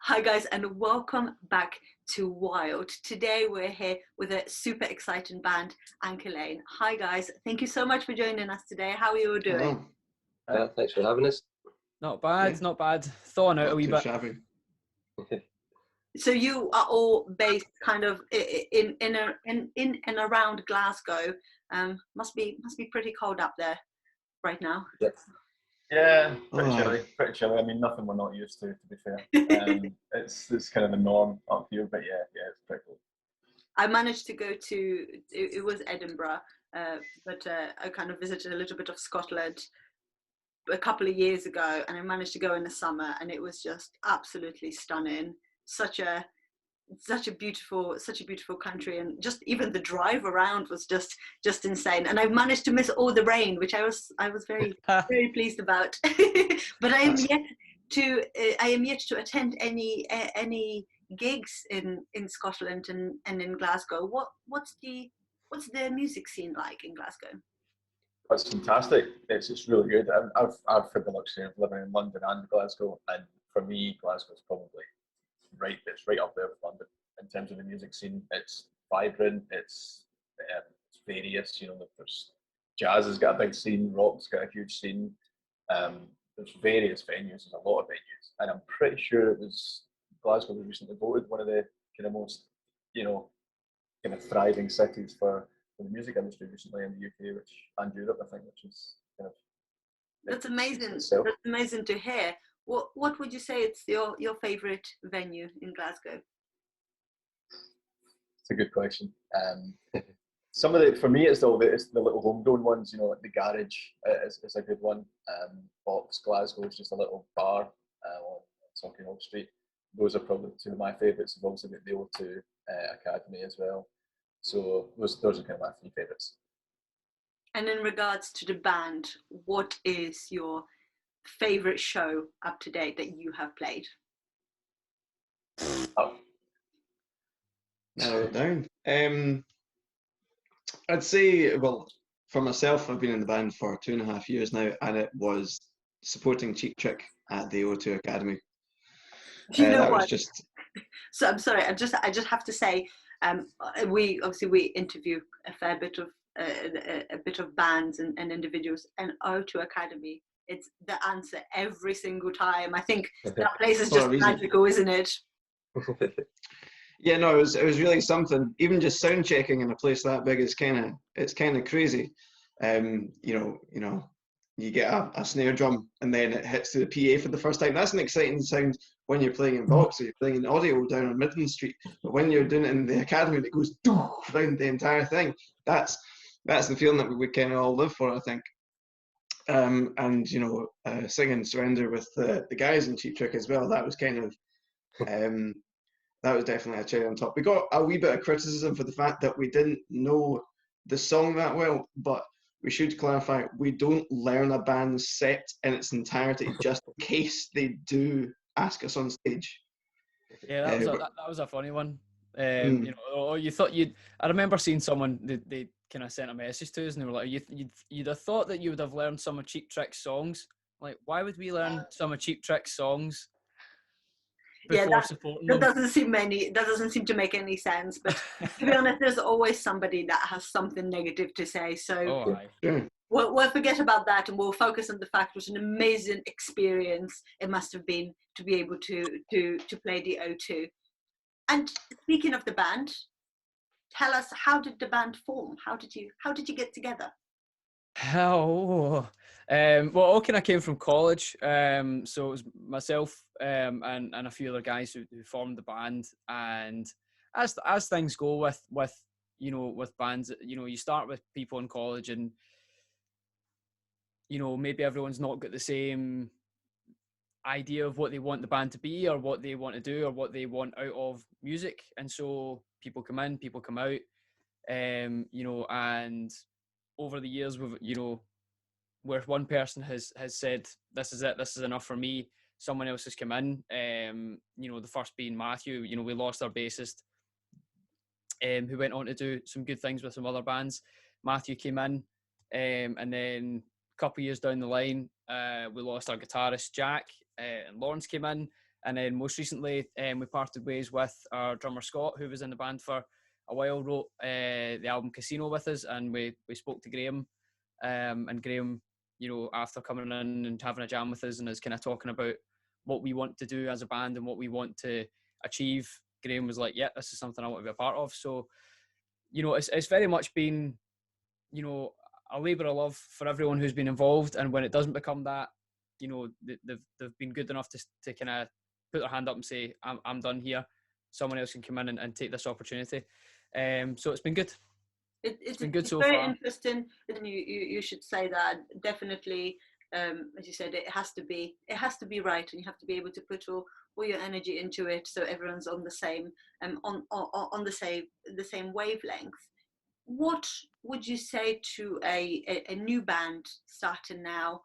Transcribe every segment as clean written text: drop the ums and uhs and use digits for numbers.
Hi guys, and welcome back to Wilde. Today we're here with a super exciting band, Anchor Lane. Hi guys, thank you so much for joining us today. How are you all doing? Thanks for having us. Not bad, not bad. Thawing out a wee bit. Shabby. So you are all based kind of in and around Glasgow. Must be pretty cold up there right now. Yep. Yeah, pretty chilly. I mean, nothing we're not used to be fair. It's kind of the norm up here, but yeah, it's pretty cool. I managed to go to, it was Edinburgh, but I kind of visited a little bit of Scotland a couple of years ago, and I managed to go in the summer, and it was just absolutely stunning. Such a beautiful country, and just even the drive around was just insane. And I managed to miss all the rain, which I was very very pleased about. But I am yet to attend any gigs in Scotland and in Glasgow. What's the music scene like in Glasgow? It's fantastic. It's really good. I've had the luxury of living in London and Glasgow, and for me, Glasgow's probably it's right up there with London in terms of the music scene. It's vibrant, it's various, there's jazz has got a big scene, rock's got a huge scene, there's various venues, there's a lot of venues, and I'm pretty sure Glasgow was recently voted one of the kind of most, kind of thriving cities for the music industry recently in the UK, and Europe, I think, which is kind of... That's amazing. That's amazing to hear. What would you say it's your favourite venue in Glasgow? It's a good question. Some of for me, it's the little homegrown ones. Like the Garage is a good one. Box Glasgow is just a little bar on Sauchiehall Street. Those are probably two of my favourites. I've also got the O2 Academy as well. So those are kind of my three favourites. And in regards to the band, what is your favourite show up to date that you have played? Narrow it down. I'd say, well, for myself, I've been in the band for 2.5 years now, and it was supporting Cheap Trick at the O2 Academy. You know what? So I'm sorry, I just have to say, we interview a fair bit of a bit of bands and individuals, and O2 Academy, it's the answer every single time. I think that place is just magical, isn't it? Yeah, no, it was really something. Even just sound checking in a place that big is kind of crazy. You get a snare drum and then it hits to the PA for the first time. That's an exciting sound when you're playing in box or you're playing in audio down on Midlands Street. But when you're doing it in the academy, it goes around the entire thing. That's the feeling that we kind of all live for, I think. Singing Surrender with the guys in Cheap Trick as well. That was kind of that was definitely a cherry on top. We got a wee bit of criticism for the fact that we didn't know the song that well, but we should clarify, we don't learn a band's set in its entirety just in case they do ask us on stage. Yeah, that was a funny one. You thought I remember seeing someone, they kind of sent a message to us and they were like, you'd have thought that you would have learned some of Cheap Trick's songs. Like, why would we learn some of Cheap Trick's songs before supporting them? That doesn't seem to make any sense. But to be honest, there's always somebody that has something negative to say. So we'll forget about that, and we'll focus on the fact it was an amazing experience it must have been to be able to play the O2. And speaking of the band, tell us, how did the band form? How did you get together? Well, all kind of came from college. So it was myself and a few other guys who formed the band. And as things go with bands, you start with people in college, and maybe everyone's not got the same idea of what they want the band to be, or what they want to do, or what they want out of music. And so people come in, people come out, and over the years, where one person has said, this is it, this is enough for me, someone else has come in, the first being Matthew. We lost our bassist, who went on to do some good things with some other bands. Matthew came in, and then a couple of years down the line, we lost our guitarist, Jack, and Lawrence came in, And then most recently, we parted ways with our drummer Scott, who was in the band for a while, wrote the album Casino with us, and we spoke to Graham, and Graham, you know, after coming in and having a jam with us and us kind of talking about what we want to do as a band and what we want to achieve, Graham was like, yeah, this is something I want to be a part of. So, you know, it's very much been, you know, a labour of love for everyone who's been involved, and when it doesn't become that, you know, they've been good enough to kind of put their hand up and say, I'm done here. Someone else can come in and take this opportunity. So it's been good. It's been good so far. Very interesting, and you should say that definitely. As you said, it has to be right, and you have to be able to put all your energy into it, so everyone's on the same on the same wavelength. What would you say to a new band starting now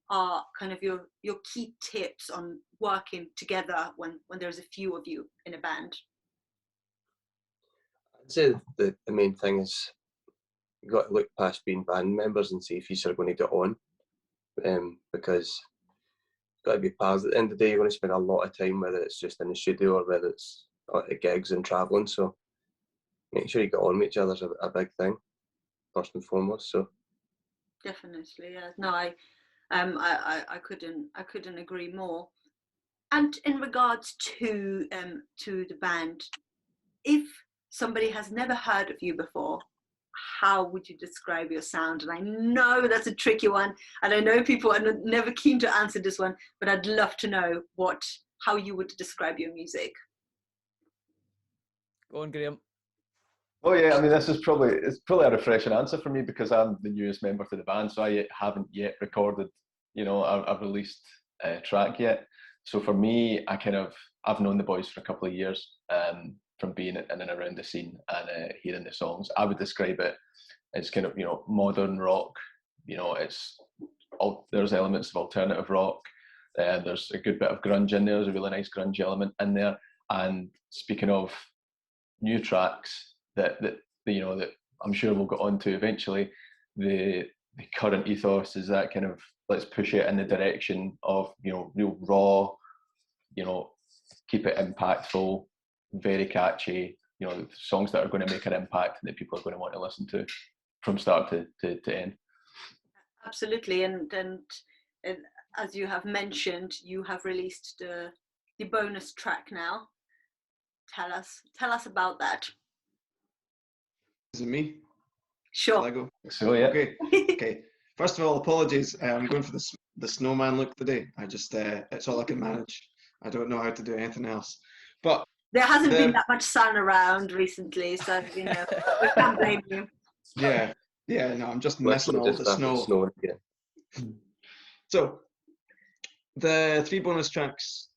are kind of your key tips on working together when there's a few of you in a band? I'd say the main thing is you've got to look past being band members and see if you're going to get on, because you've got to be pals. At the end of the day, you're going to spend a lot of time, whether it's just in the studio or whether it's at gigs and travelling, so making sure you get on with each other is a big thing, first and foremost. So definitely, yeah. No, I couldn't agree more. And in regards to the band, if somebody has never heard of you before, how would you describe your sound? And I know that's a tricky one, and I know people are never keen to answer this one, but I'd love to know how you would describe your music. Go on, Graham. Oh yeah, I mean, it's probably a refreshing answer for me because I'm the newest member to the band, so I haven't yet recorded, you know, I've released a track yet. So for me, I've known the boys for a couple of years, from being in and around the scene and hearing the songs. I would describe it as kind of, you know, modern rock. You know, there's elements of alternative rock. There's a good bit of grunge in there. There's a really nice grunge element in there. And speaking of new tracks that I'm sure we'll get on to eventually, the current ethos is that kind of, let's push it in the direction of, you know, real raw, you know, keep it impactful, very catchy, you know, songs that are going to make an impact and that people are going to want to listen to from start to end. Absolutely, and as you have mentioned, you have released the bonus track now. Tell us about that. Is it me? Sure. Shall I go? So yeah. Okay. First of all, apologies. I'm going for the snowman look today. I just it's all I can manage. I don't know how to do anything else. But there hasn't been that much sun around recently, so you know we can't blame you. Yeah. No, I'm just missing all the snow. So the 3 bonus tracks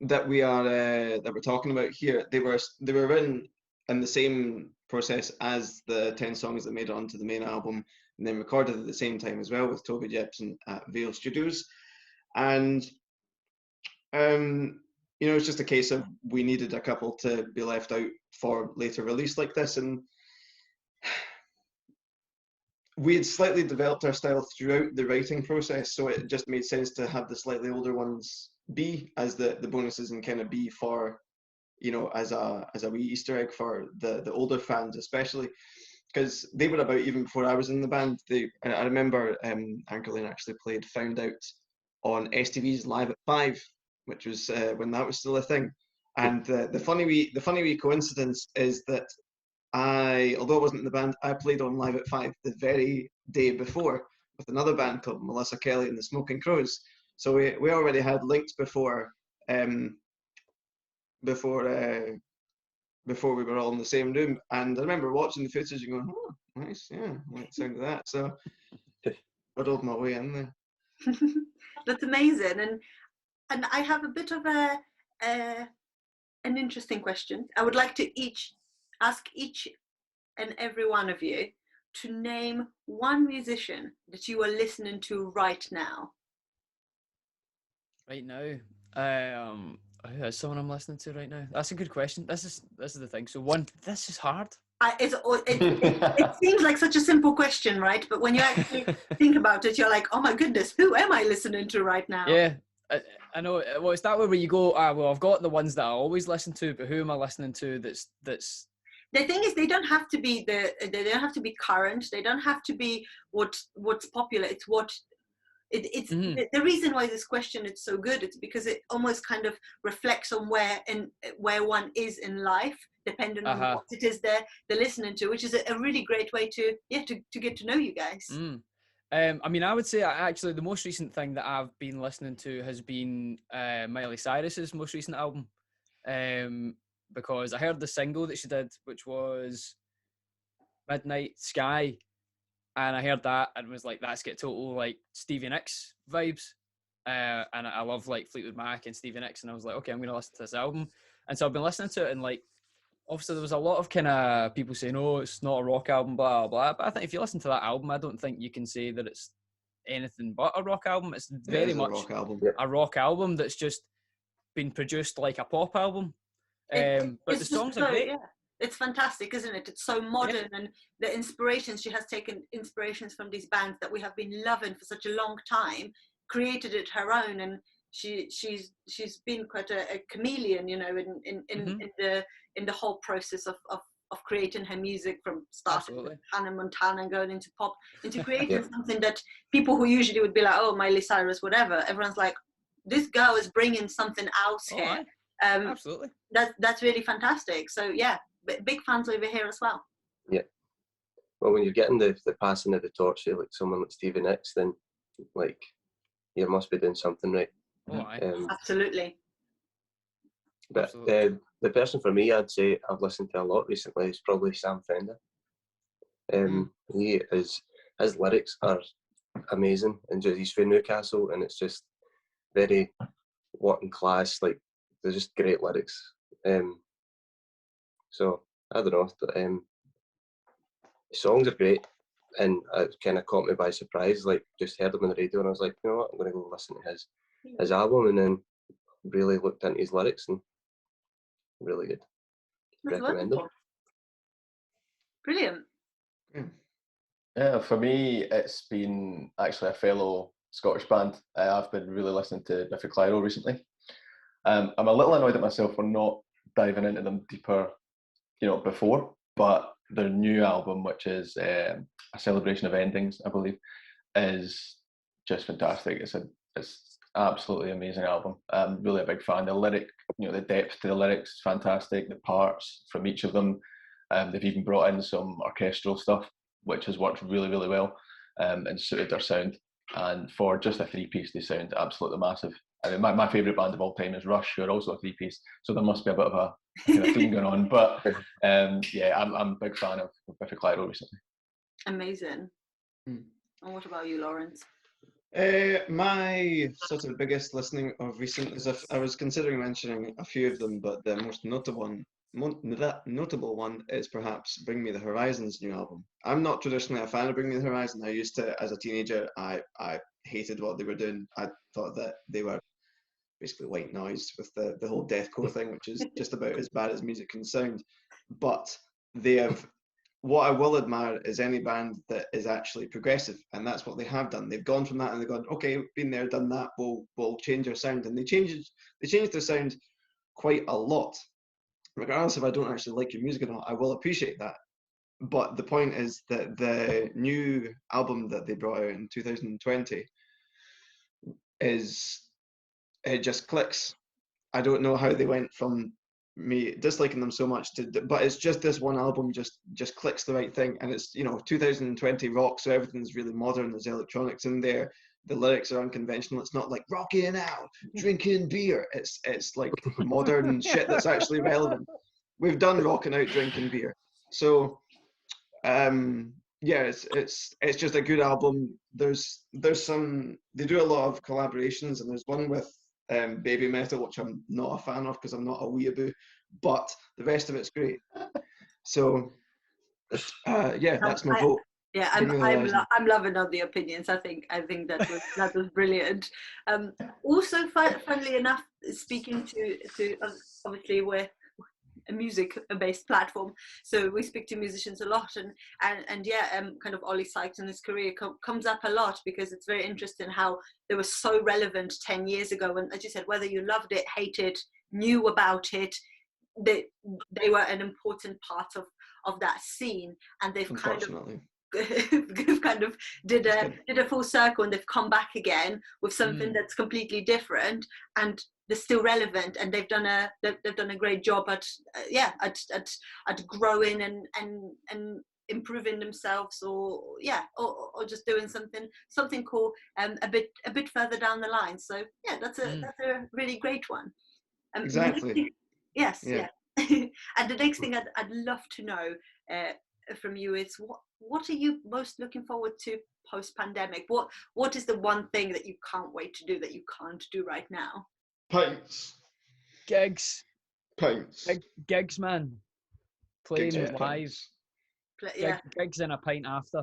that we're talking about here, they were written in the same process as the 10 songs that made it onto the main album, and then recorded at the same time as well with Toby Jepson at Vale Studios. And you know, it's just a case of we needed a couple to be left out for later release like this, and we had slightly developed our style throughout the writing process, so it just made sense to have the slightly older ones be as the bonuses, and kind of be for, you know, as a wee Easter egg for the older fans, especially because they were about even before I was in the band. I remember Anchorlane actually played Found Out on STV's Live at 5, which was when that was still a thing. And the funny wee coincidence is that although I wasn't in the band, I played on Live at 5 the very day before with another band called Melissa Kelly and the Smoking Crows. So we already had linked before we were all in the same room. And I remember watching the footage and going, oh, nice, yeah, I like the sound of that. So I rolled my way in there. That's amazing. And I have a bit of an interesting question. I would like to ask each and every one of you to name one musician that you are listening to right now. Right now, there's someone I'm listening to right now. That's a good question. This is the thing. So this is hard. It seems like such a simple question, right? But when you actually think about it, you're like, oh my goodness, who am I listening to right now? Yeah, I know. Well, it's that way where you go, well, I've got the ones that I always listen to, but who am I listening to that's the thing is, they don't have to be they don't have to be current. They don't have to be what's popular. It's what it's the reason why this question is so good. It's because it almost kind of reflects on where one is in life, depending on what it is they're listening to, which is a really great way to get to know you guys. I mean, I would say actually the most recent thing that I've been listening to has been Miley Cyrus's most recent album. Because I heard the single that she did, which was Midnight Sky, and I heard that and was like, that's got total like Stevie Nicks vibes, and I love like Fleetwood Mac and Stevie Nicks, and I was like, okay, I'm gonna listen to this album. And so I've been listening to it, and like obviously there was a lot of kind of people saying, oh, it's not a rock album, blah blah, but I think if you listen to that album, I don't think you can say that it's anything but a rock album. It's very much a rock album that's just been produced like a pop album. But the songs are great. Yeah. It's fantastic, isn't it? It's so modern, and the inspirations, she has taken inspirations from these bands that we have been loving for such a long time, created it her own, and she's been quite a chameleon, you know, in the whole process of creating her music, from starting with Hannah Montana and going into pop, into creating something that people who usually would be like, oh, Miley Cyrus, whatever, everyone's like, this girl is bringing something else here. Absolutely. That's really fantastic. So yeah, big fans over here as well. Yeah. Well, when you're getting the passing of the torch, like someone like Stevie Nicks, then like you must be doing something right. Absolutely. But the person for me, I'd say I've listened to a lot recently is probably Sam Fender. His lyrics are amazing, and he's from Newcastle, and it's just very working class, like they're just great lyrics. So I don't know, the songs are great, and it kind of caught me by surprise. Like just heard him on the radio, and I was like, you know what, I'm going to go listen to his album, and then really looked into his lyrics, and really good. Recommend it. Brilliant. Yeah, for me, it's been actually a fellow Scottish band. I've been really listening to Biffy Clyro recently. I'm a little annoyed at myself for not diving into them deeper, you know, before, but their new album, which is A Celebration of Endings, I believe, is just fantastic. It's absolutely amazing album. I'm really a big fan. The lyric, you know, the depth to the lyrics is fantastic. The parts from each of them, they've even brought in some orchestral stuff, which has worked really, really well, and suited their sound. And for just a three-piece, they sound absolutely massive. I mean, my favourite band of all time is Rush, who are also a three-piece, so there must be a bit of a kind of theme going on. But yeah, I'm a big fan of Biffy Clyro recently. Amazing. And what about you, Lawrence? My sort of biggest listening of recent is, I was considering mentioning a few of them, but the most notable one is perhaps Bring Me the Horizon's new album. I'm not traditionally a fan of Bring Me the Horizon. I used to, as a teenager, I hated what they were doing. I thought that they were basically white noise with the whole deathcore thing, which is just about as bad as music can sound. But they have, what I will admire is any band that is actually progressive, and that's what they have done. They've gone from that and they've gone, okay, been there, done that, we'll change our sound. And they changed their sound quite a lot. Regardless if I don't actually like your music or not, I will appreciate that. But the point is that the new album that they brought out in 2020 it just clicks. I don't know how they went from me disliking them so much but it's just this one album just clicks the right thing. And it's, you know, 2020 rock, so everything's really modern. There's electronics in there, the lyrics are unconventional. It's not like rocking out, drinking beer. It's like modern shit that's actually relevant. We've done rocking out, drinking beer. So yeah, it's just a good album. There's some, they do a lot of collaborations, and there's one with Baby Metal, which I'm not a fan of because I'm not a weeaboo, but the rest of it's great. So yeah, that's my vote. Yeah, I'm loving all the opinions. I think that was brilliant. Also, funnily enough, speaking to obviously a music-based platform, so we speak to musicians a lot, and yeah, kind of Ollie Sykes and his career comes up a lot, because it's very interesting how they were so relevant 10 years ago, and as you said, whether you loved it, hated, knew about it, they were an important part of that scene, and they've kind of did a full circle, and they've come back again with something that's completely different, and they're still relevant, and they've done a great job at growing and improving themselves, or just doing something cool a bit further down the line. So yeah, that's a really great one. Exactly. Yes, yeah. And the next thing I'd love to know from you is what are you most looking forward to post-pandemic? What is the one thing that you can't wait to do that you can't do right now? Pints. Gigs. Pints. Gigs, man. Playing Gigs with live. pints. Gigs and a pint after.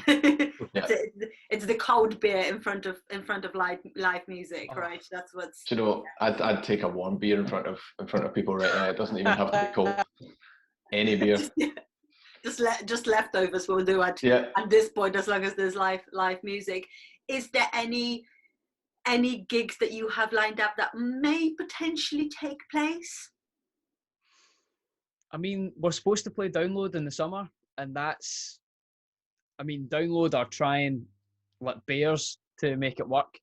It's the cold beer in front of live music, right? That's what's. Do you know, I'd take a warm beer in front of people right now. It doesn't even have to be cold. Any beer. Just leftovers will do at this point, as long as there's live music. Is there any gigs that you have lined up that may potentially take place? I mean, we're supposed to play Download in the summer, and that's, I mean, Download are trying like bears to make it work.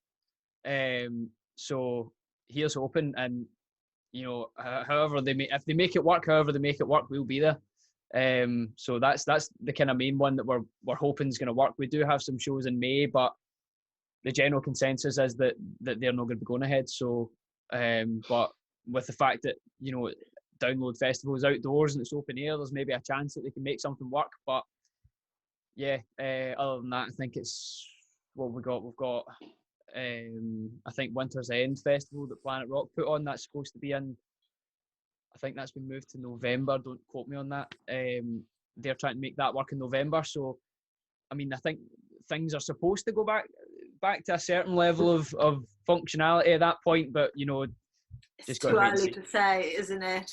So here's hoping, and you know, if they make it work, however they make it work, we'll be there. So that's the kind of main one that we're hoping is going to work. We do have some shows in May, but the general consensus is that they're not going to be going ahead. So, but with the fact that, you know, Download Festival is outdoors and it's open air, there's maybe a chance that they can make something work. But yeah, other than that, I think it's what we've got. I think Winter's End Festival that Planet Rock put on, that's supposed to be in, I think that's been moved to November, don't quote me on that. They're trying to make that work in November. So, I mean, I think things are supposed to go back to a certain level of functionality at that point, but, you know, it's too early to say, isn't it?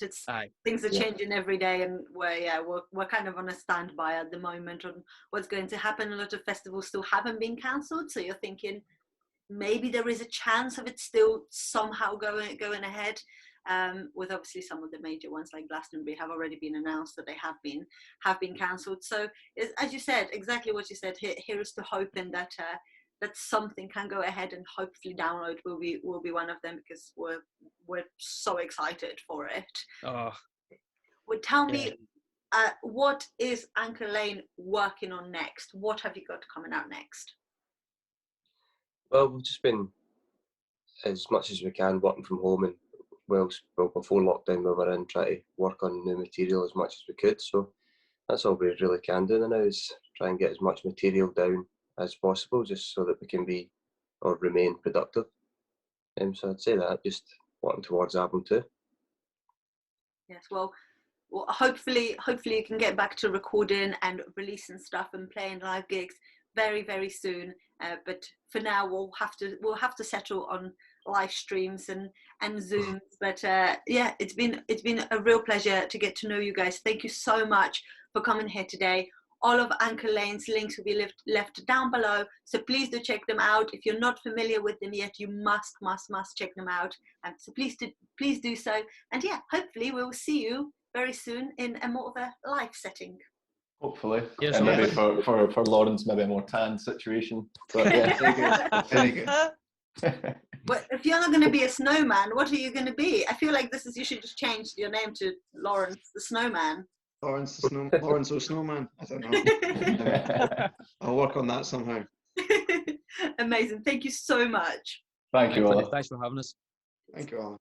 Things are changing every day, and we're kind of on a standby at the moment on what's going to happen. A lot of festivals still haven't been cancelled, so you're thinking maybe there is a chance of it still somehow going ahead. With obviously some of the major ones like Glastonbury have already been announced that they have been cancelled. So as you said, exactly what you said, here is to hoping that something can go ahead, and hopefully Download will be one of them, because we're so excited for it. Well, tell me, what is Anchor Lane working on next? What have you got coming out next? Well, we've just been, as much as we can, working from home, and before lockdown we were in trying to work on new material as much as we could. So that's all we really can do now, is try and get as much material down as possible, just so that we can be or remain productive. So I'd say that, just working towards album 2. Yes, well, hopefully you can get back to recording and releasing stuff and playing live gigs very, very soon. But for now, we'll have to settle on live streams and Zooms. But yeah, it's been a real pleasure to get to know you guys. Thank you so much for coming here today. All of Anchor Lane's links will be left down below, so please do check them out. If you're not familiar with them yet, you must check them out. So please do so. And yeah, hopefully we'll see you very soon in a more of a live setting. Hopefully. Yes, and maybe for Lawrence, maybe a more tan situation. But yeah, very good. But if you're not going to be a snowman, what are you going to be? I feel like you should just change your name to Lawrence the Snowman. Lawrence or Snowman. I don't know. I'll work on that somehow. Amazing. Thank you so much. Thank you, Ola. Thanks for having us. Thank you, Ola.